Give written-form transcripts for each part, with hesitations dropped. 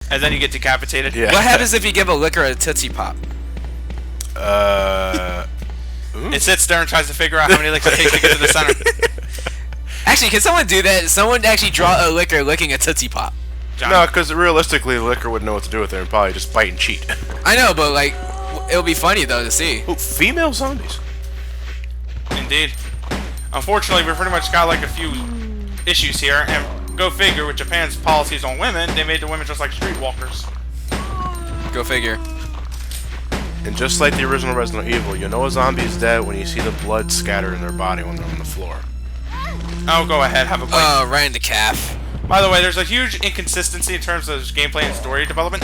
and then you get decapitated. Yeah. What happens if you give a licker a Tootsie Pop? It sits there and tries to figure out how many licks it takes to get to the center. Actually, can someone do that? Someone actually draw a licker licking a Tootsie Pop. John. No, because realistically, the licker wouldn't know what to do with it and probably just bite and cheat. I know, but like, it'll be funny though to see. Oh, female zombies. Indeed. Unfortunately, we've pretty much got like a few issues here, and go figure, with Japan's policies on women, they made the women just like streetwalkers. Go figure. And just like the original Resident Evil, you know a zombie is dead when you see the blood scatter in their body when they're on the floor. Oh, go ahead, have a bite. Oh, right in the calf. By the way, there's a huge inconsistency in terms of gameplay and story development.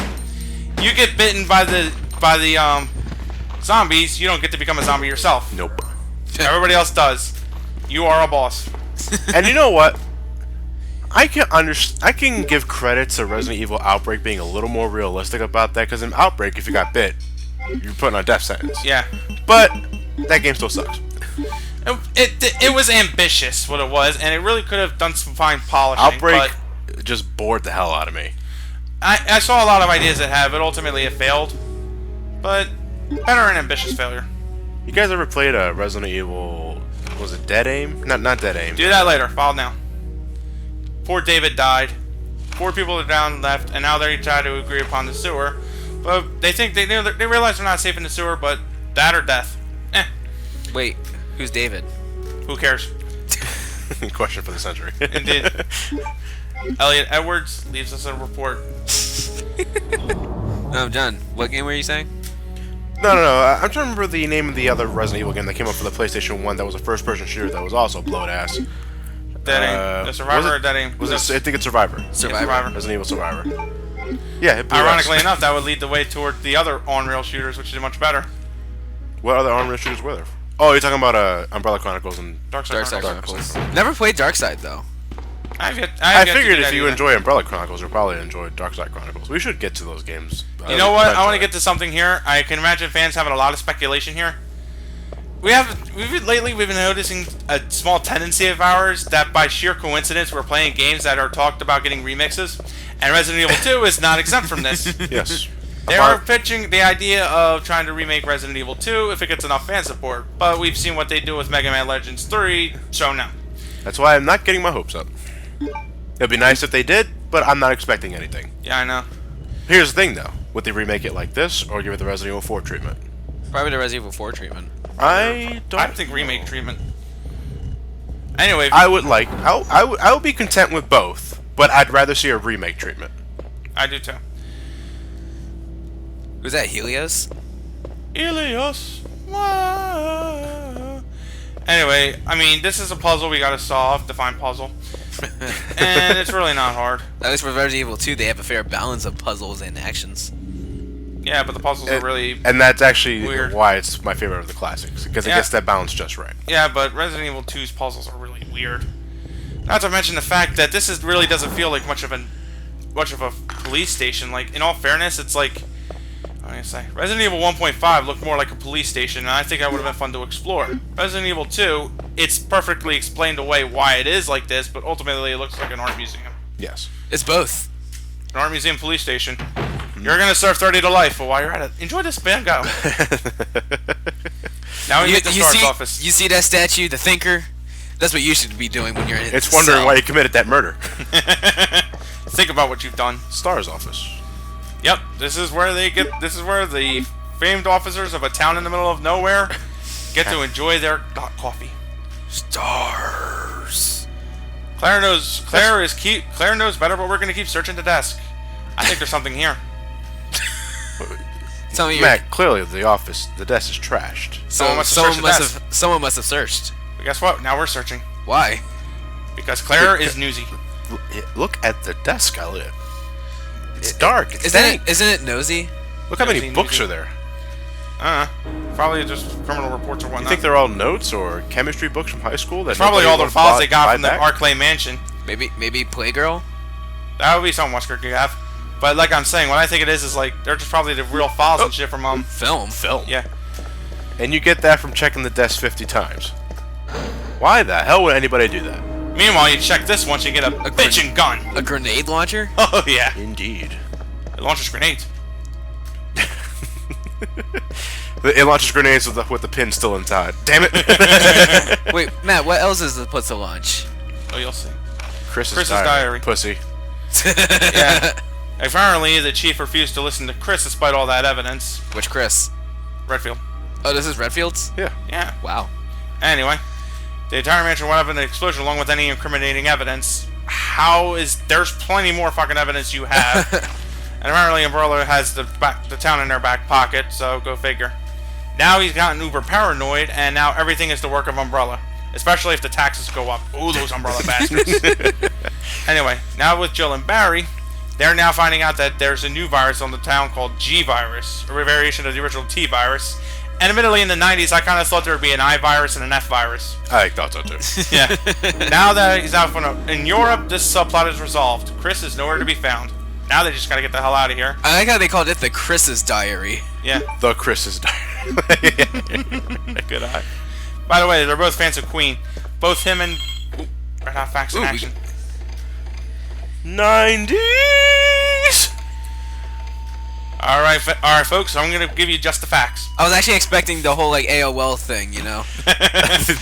You get bitten by the zombies, you don't get to become a zombie yourself. Nope. Everybody else does. You are a boss. And you know what? I can give credit to Resident Evil Outbreak being a little more realistic about that, because in Outbreak, if you got bit, you're putting on a death sentence. Yeah. But that game still sucks. It was ambitious, what it was, and it really could have done some fine polishing. Outbreak but just bored the hell out of me. I saw a lot of ideas that have, but ultimately it failed. But better an ambitious failure. You guys ever played a Resident Evil? Was it Dead Aim? Not Dead Aim. Do that later. File now. Poor David died. 4 people are down left, and now they try to agree upon the sewer. But they think they realize they're not safe in the sewer, but that or death. Wait, who's David? Who cares? Question for the century. Indeed. Elliot Edwards leaves us a report. John, what game were you saying? No. I'm trying to remember the name of the other Resident Evil game that came up for the PlayStation 1 that was a first-person shooter that was also blowed ass. Dead Aim. The Survivor or Dead Aim? Was it? I think it's Survivor. Survivor. Resident Evil Survivor. Yeah. It blew Ironically ass. enough, that would lead the way toward the other on-rail shooters, which is much better. What other on-rail shooters were there? Oh, you're talking about Umbrella Chronicles and Dark Side Chronicles. Never played Dark Side though. I figured if you enjoy Umbrella Chronicles, you'll probably enjoy Dark Side Chronicles. We should get to those games. You know what? I want to get to something here. I can imagine fans having a lot of speculation here. Lately we've been noticing a small tendency of ours that by sheer coincidence we're playing games that are talked about getting remixes, and Resident Evil 2 is not exempt from this. Yes. They are pitching the idea of trying to remake Resident Evil 2 if it gets enough fan support, but we've seen what they do with Mega Man Legends 3, so no. That's why I'm not getting my hopes up. It'd be nice if they did, but I'm not expecting anything. Yeah, I know. Here's the thing, though. Would they remake it like this, or give it the Resident Evil 4 treatment? Probably the Resident Evil 4 treatment. I think remake treatment. Anyway, I would be content with both, but I'd rather see a remake treatment. I do too. Was that Helios? Helios. Wow. Anyway, I mean, this is a puzzle we gotta solve, define puzzle. And it's really not hard. At least with Resident Evil 2, they have a fair balance of puzzles and actions. Yeah, but the puzzles are really and that's actually weird. Why it's my favorite of the classics, because it gets that balance just right. Yeah, but Resident Evil 2's puzzles are really weird. Not to mention the fact that this really doesn't feel like much of a police station. Like, in all fairness, it's like, what do I say? Resident Evil 1.5 looked more like a police station, and I think that would have been fun to explore. Resident Evil 2, it's perfectly explained away why it is like this, but ultimately it looks like an art museum. Yes. It's both. An art museum police station. You're gonna serve 30 to life, but while you're at it, enjoy this bingo. Now we get the Star's office. You see that statue, the Thinker? That's what you should be doing when you're in It's wondering why you committed that murder. Think about what you've done. Star's office. Yep, this is where the famed officers of a town in the middle of nowhere get to enjoy their hot coffee. Stars. Claire knows better, but we're gonna keep searching the desk. I think there's something here. Tell me, Matt, clearly the desk is trashed. Someone must have searched. But guess what? Now we're searching. Why? Because Claire is newsy. Look at the desk, Elliot. It's dark. It's dank. Isn't it nosy? Look how many books are there. Probably just criminal reports or whatnot. You think they're all notes or chemistry books from high school? That probably all the files they got from the Arclay Mansion. Maybe Playgirl? That would be something Wesker could have. But like I'm saying, what I think it is like they're just probably the real files and shit from film. Yeah. And you get that from checking the desk 50 times. Why the hell would anybody do that? Meanwhile, you check this once, you get a bitchin' gun. A grenade launcher? Oh yeah. Indeed. It launches grenades. It launches grenades with the pin still inside. Damn it! Wait, Matt, what else is it put to launch? Oh, you'll see. Chris's diary. Pussy. Yeah. Apparently, the chief refused to listen to Chris despite all that evidence. Which Chris? Redfield. Oh, this is Redfield's? Yeah. Yeah. Wow. Anyway, the entire mansion went up in the explosion along with any incriminating evidence. There's plenty more fucking evidence you have. And apparently Umbrella has the town in their back pocket, so go figure. Now he's gotten uber paranoid, and now everything is the work of Umbrella. Especially if the taxes go up. Ooh, those Umbrella bastards. Anyway, now with Jill and Barry, they're now finding out that there's a new virus on the town called G virus, a variation of the original T virus. And admittedly, in the 90s, I kind of thought there would be an I virus and an F virus. I thought so too. Yeah. Now that he's out in Europe, this subplot is resolved. Chris is nowhere to be found. Now they just gotta get the hell out of here. I like how they called it the Chris's diary. Yeah. The Chris's diary. Good eye. By the way, they're both fans of Queen. Both him and Red Hot Facts in Action. 90s. All right, folks. I'm gonna give you just the facts. I was actually expecting the whole like AOL thing, you know.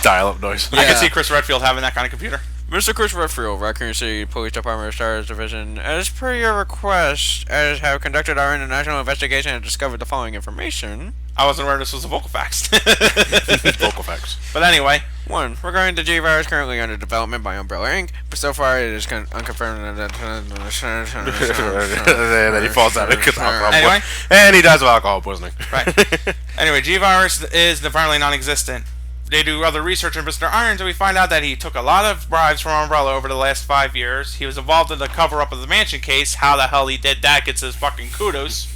Dial-up noise. I can Yeah. see Chris Redfield having that kind of computer. Mr. Chris Redfield, Raccoon City Police Department, Stars Division. As per your request, as have conducted our international investigation and discovered the following information. I wasn't aware this was a vocal facts. Vocal facts. But anyway, 1. Regarding the G virus currently under development by Umbrella Inc., but so far it is unconfirmed that And then he falls out and gets alcohol Anyway. and he dies of alcohol poisoning. right. Anyway, G virus is apparently non-existent. They do other research on Mr. Irons, and we find out that he took a lot of bribes from Umbrella over the last 5 years. He was involved in the cover-up of the mansion case. How the hell he did that gets his fucking kudos.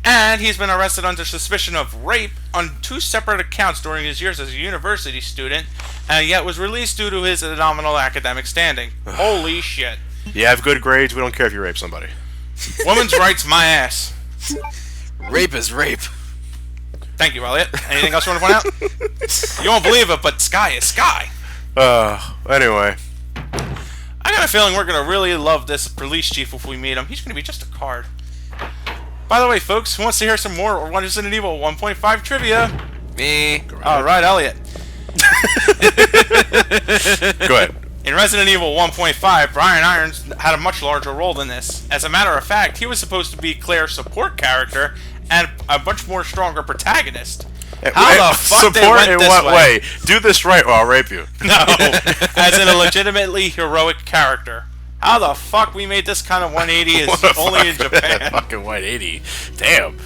And he's been arrested under suspicion of rape on 2 separate accounts during his years as a university student, and yet was released due to his nominal academic standing. Holy shit. You have good grades, we don't care if you rape somebody. Women's rights, my ass. rape is rape. Thank you, Elliot. Anything else you want to point out? You won't believe it, but sky is sky. Anyway. I got a feeling we're going to really love this police chief if we meet him. He's going to be just a card. By the way, folks, who wants to hear some more Resident Evil 1.5 trivia? Me. Alright, Elliot. Go ahead. In Resident Evil 1.5, Brian Irons had a much larger role than this. As a matter of fact, he was supposed to be Claire's support character and a much more stronger protagonist. How the fuck they Support went in this what way? Do this right or I'll rape you. No, as in a legitimately heroic character. How the fuck we made this kind of 180 is only in Japan. Fucking 180. Damn.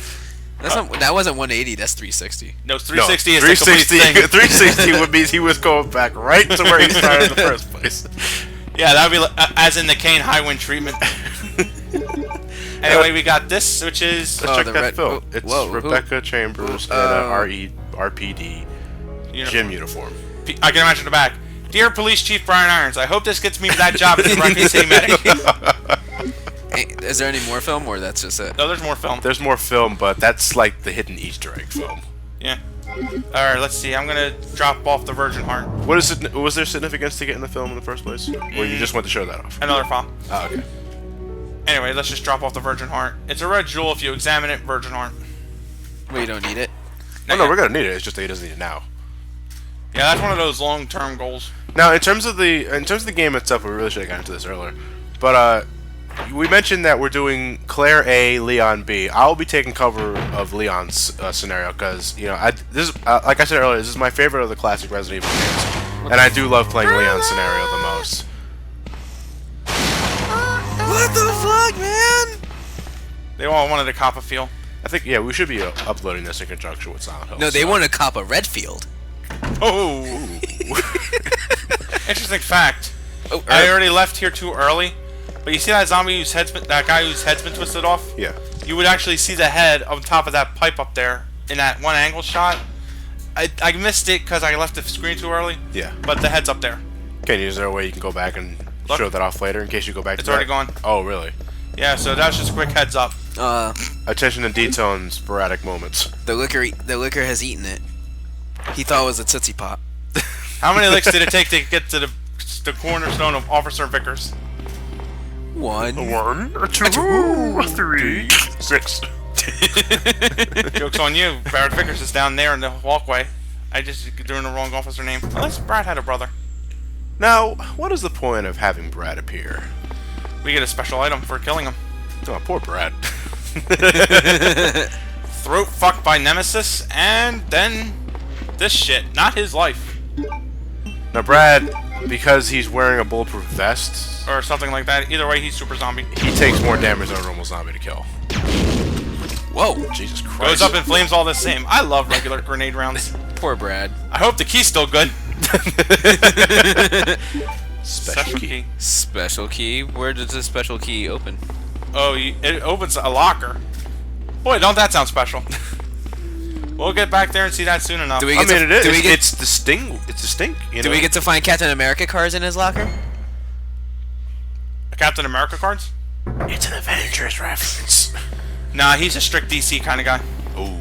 That wasn't 180, that's 360. No, 360 no, is the complete 360, thing. 360 would mean he was going back right to where he started in the first place. Yeah, that would be as in the Kane Highwind treatment. Anyway, we got this, which is... Let's check that film. oh, It's whoa, Rebecca Chambers in a RPD gym uniform. I can imagine the back. Dear Police Chief Brian Irons, I hope this gets me that job as a Raccoon City medic. Hey, is there any more film, or that's just it? No, there's more film. There's more film, but that's like the hidden Easter egg film. Yeah. Alright, let's see. I'm gonna drop off the Virgin Heart. What is it? Was there significance to get in the film in the first place? Or you just went to show that off? Another file. Oh, okay. Anyway, let's just drop off the Virgin Heart. It's a red jewel if you examine it, Virgin Heart. We don't need it. Oh, no, we're gonna need it. It's just that he doesn't need it now. Yeah, that's one of those long-term goals. Now, in terms of the game itself, we really should have gotten into this earlier. But we mentioned that we're doing Claire A, Leon B. I'll be taking cover of Leon's scenario because this is like I said earlier, this is my favorite of the classic Resident Evil games, and I do love playing Leon's scenario the most. What the fuck, man? They all wanted a cop a feel. I think we should be uploading this in conjunction with Silent Hill. No, they want to cop a Redfield. Oh! Interesting fact. Oh, I already left here too early, but you see that zombie that guy whose head's been twisted off? Yeah. You would actually see the head on top of that pipe up there in that one angle shot. I missed it because I left the screen too early. Yeah. But the head's up there. Okay, is there a way you can go back and show that off later in case you go back to It's that? already gone. Oh, really? Yeah, so that's just a quick heads up. Attention to detail in sporadic moments. The liquor has eaten it. He thought it was a Tootsie Pop. How many licks did it take to get to the cornerstone of Officer Vickers? 1. 1, 2, 3, 6. Joke's on you. Barrett Vickers is down there in the walkway. I just doing the wrong officer name. Unless Brad had a brother. Now, what is the point of having Brad appear? We get a special item for killing him. Oh, poor Brad. Throat fucked by Nemesis, and then this shit. Not his life. Now, Brad, because he's wearing a bulletproof vest, Or something like that. Either way, he's super zombie. he takes more damage than a normal zombie to kill. Whoa. Jesus Christ. Goes up in flames all the same. I love regular grenade rounds. Poor Brad. I hope the key's still good. Special key. Special key? Where does this special key open? Oh, it opens a locker. Boy, don't that sound special. We'll get back there and see that soon enough. Do we I get mean, to, it is. do we get, It's distinct. It's distinct. You do know? we get to find Captain America cards in his locker? Captain America cards? It's an Avengers reference. Nah, he's a strict DC kind of guy. Ooh.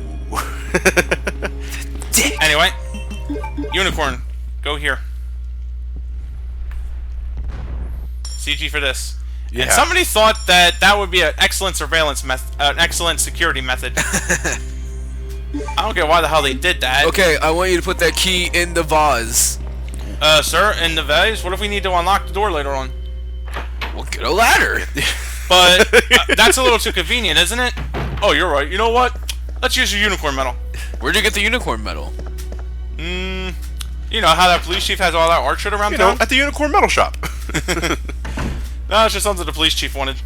Dick. Anyway, Unicorn, go here. CG for this. Yeah. And somebody thought that that would be an excellent surveillance method, an excellent security method. I don't get why the hell they did that. Okay, I want you to put that key in the vase. Sir, in the vase, what if we need to unlock the door later on? We'll get a ladder. But that's a little too convenient, isn't it? Oh, you're right. You know what? Let's use your unicorn medal. Where'd you get the unicorn medal? You know how that police chief has all that art shit around You know, town? at the Unicorn Metal Shop. No, it's just something the police chief wanted.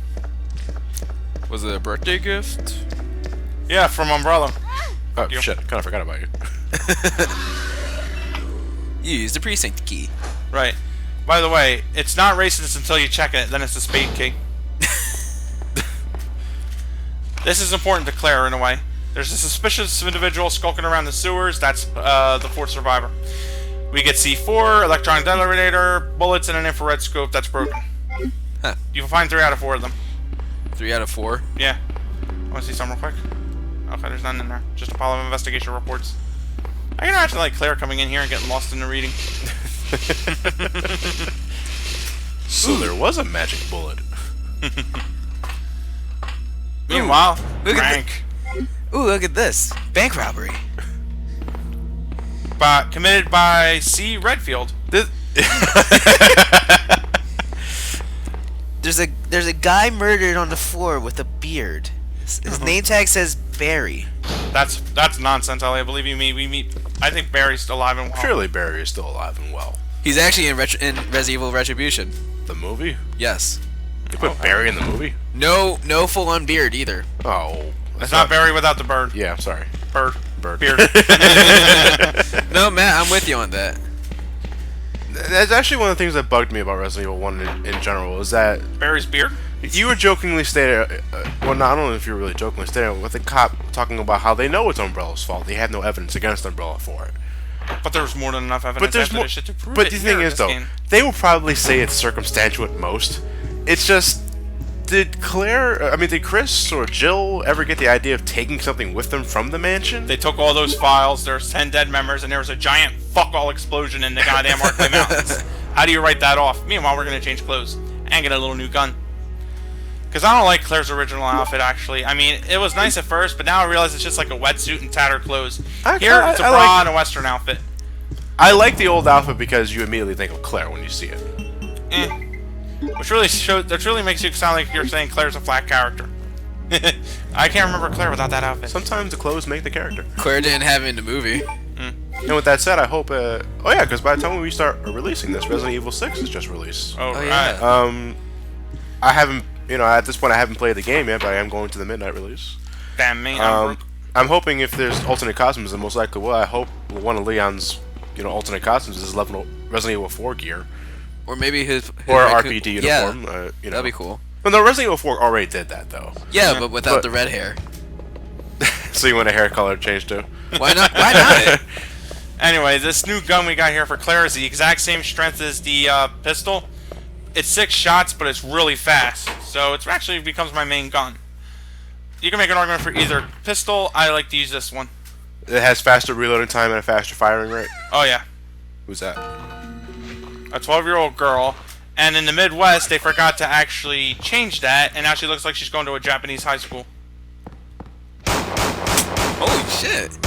Was it a birthday gift? Yeah, from Umbrella. Oh, shit. Kind of forgot about you. You used the precinct key. Right. By the way, it's not racist until you check it, then it's a spade key. This is important to Claire in a way. There's a suspicious individual skulking around the sewers. That's the fourth survivor. We get C4, electronic detonator, bullets, and an infrared scope that's broken. Huh. You can find 3 out of 4 of them. 3 out of 4. Yeah. Want to see some real quick? Okay, there's none in there. Just a pile of investigation reports. I can imagine like Claire coming in here and getting lost in the reading. So there was a magic bullet. Meanwhile, look at Frank, Ooh, look at this. Bank robbery. committed by C. Redfield. There's a guy murdered on the floor with a beard. His name tag says Barry. That's nonsense, Ellie. I believe you mean we meet. I think Barry's still alive and well. Surely Barry is still alive and well. He's actually in Resident Evil Retribution. The movie? Yes. You put Barry in the movie? No full-on beard either. Oh. It's not Barry without the bird. Yeah, I'm sorry. Bird. Bird. Beard. No, Matt, I'm with you on that. That's actually one of the things that bugged me about Resident Evil 1 in general, is that Barry's beard? you were jokingly stating, well, no, I don't know if you were really jokingly stating, with the cop talking about how they know it's Umbrella's fault. They have no evidence against Umbrella for it. But there's more than enough evidence But there's after more. this shit to prove But it the here thing in is, this though, game. they will probably say it's circumstantial at most. It's just, did Chris or Jill ever get the idea of taking something with them from the mansion? They took all those files, there's 10 dead members, and there was a giant fuck-all explosion in the goddamn Arklay Mountains. How do you write that off? Meanwhile, we're going to change clothes and get a little new gun. Because I don't like Claire's original outfit, actually. I mean, it was nice at first, but now I realize it's just like a wetsuit and tattered clothes. Here, it's a bra like and a western outfit. I like the old outfit because you immediately think of Claire when you see it. Which really makes you sound like you're saying Claire's a flat character. I can't remember Claire without that outfit. Sometimes the clothes make the character. Claire didn't have it in the movie. And with that said, I hope, oh yeah, because by the time we start releasing this, Resident Evil 6 is just released. Oh, right. yeah. I haven't, at this point I haven't played the game yet, but I am going to the midnight release. Damn me. I'm hoping if there's alternate costumes, and most likely will, I hope one of Leon's, alternate costumes is Resident Evil 4 gear. Or maybe his Or Raccoon- RPD uniform. Yeah, that'd be cool. Well, no, Resident Evil 4 already did that, though. Yeah, but without But- the red hair. So you want a hair color change, too? Why not? Why not? Anyway, this new gun we got here for Claire is the exact same strength as the pistol. It's 6 shots, but it's really fast. So it actually becomes my main gun. You can make an argument for either pistol. I like to use this one. It has faster reloading time and a faster firing rate. Oh, yeah. Who's that? A 12-year-old girl And in the Midwest, they forgot to actually change that, and now she looks like she's going to a Japanese high school. Holy shit.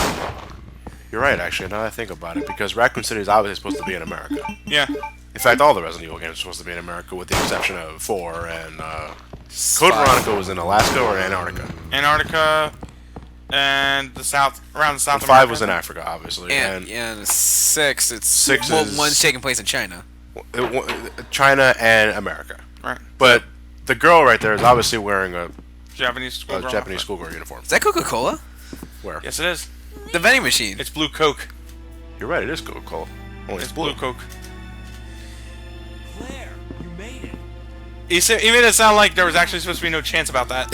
You're right, actually, now that I think about it, because Raccoon City is obviously supposed to be in America. Yeah. In fact, all the Resident Evil games are supposed to be in America, with the exception of 4, and Code Veronica was in Alaska or Antarctica. Antarctica and the South, around the South And America. 5 was in Africa, obviously. And 6, it's... 6 well, is... one's taking place in China. China and America. Right. But the girl right there is obviously wearing a Japanese schoolgirl. Japanese schoolgirl uniform. Is that Coca-Cola? Where? Yes, it is. The vending machine. It's blue Coke. You're right, it is Coca-Cola. Only It's blue Coke. Claire, you made it. He made it sound like there was actually supposed to be no chance about that.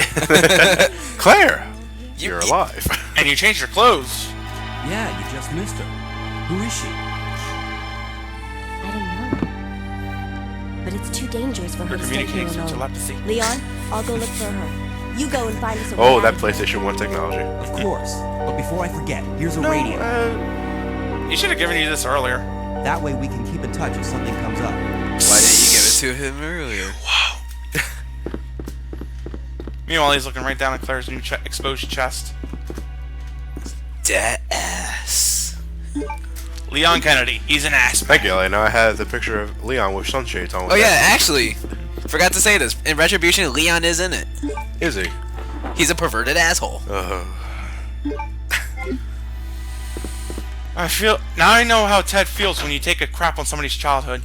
Claire! You're alive. And you changed your clothes. Yeah, you just missed her. Who is she? I don't know. But it's too dangerous for her Her to stay here communicating through alone. telepathy. Leon, I'll go look for her. You go and find us a Oh, way that out of here. PlayStation 1 technology. Of course. But before I forget, here's a radio. He should have given you this earlier. That way we can keep in touch if something comes up. Why didn't you give it to him earlier? Meanwhile, he's looking right down at Claire's new exposed chest. That ass. Leon Kennedy. He's an ass. Thank you, Ellie. Now I have the picture of Leon with sunshades on. Oh yeah, actually, forgot to say this. In Retribution, Leon is in it. Is he? He's a perverted asshole. I know how Ted feels when you take a crap on somebody's childhood.